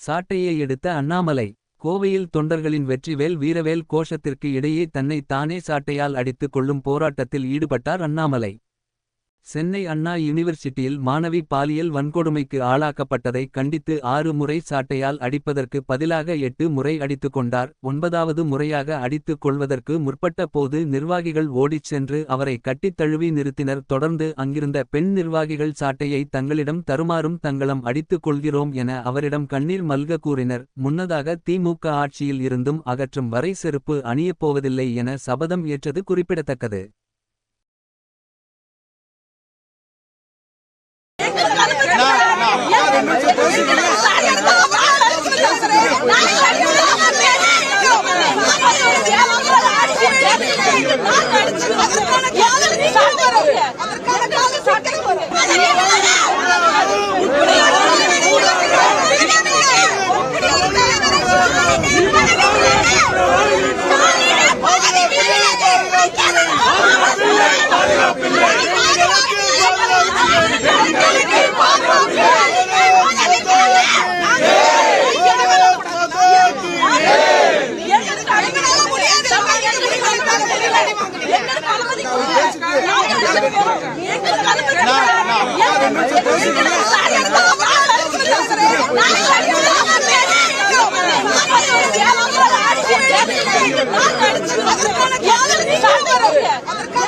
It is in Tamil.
சாட்டையை எடுத்த அண்ணாமலை. கோவையில் தொண்டர்களின் வெற்றிவேல் வீரவேல் கோஷத்திற்கு இடையே தன்னை தானே சாட்டையால் அடித்துக் கொள்ளும் போராட்டத்தில் ஈடுபட்டார் அண்ணாமலை. சென்னை அண்ணா யூனிவர்சிட்டியில் மாணவி பாலியல் வன்கொடுமைக்கு ஆளாக்கப்பட்டதை கண்டித்து 6 முறை சாட்டையால் அடிப்பதற்கு பதிலாக 8 முறை அடித்துக் கொண்டார். 9வது முறையாக அடித்துக் கொள்வதற்கு முற்பட்ட போது நிர்வாகிகள் ஓடிச் சென்று அவரை கட்டித் தழுவி நிறுத்தினர். தொடர்ந்து அங்கிருந்த பெண் நிர்வாகிகள் சாட்டையை தங்களிடம் தருமாறும் தங்களம் அடித்துக் கொள்கிறோம் என அவரிடம் கண்ணீர் மல்க கூறினர். முன்னதாக திமுக ஆட்சியில் இருந்தும் அகற்றும் வரை செருப்பு அணியப்போவதில்லை என சபதம் ஏற்றது குறிப்பிடத்தக்கது. நான்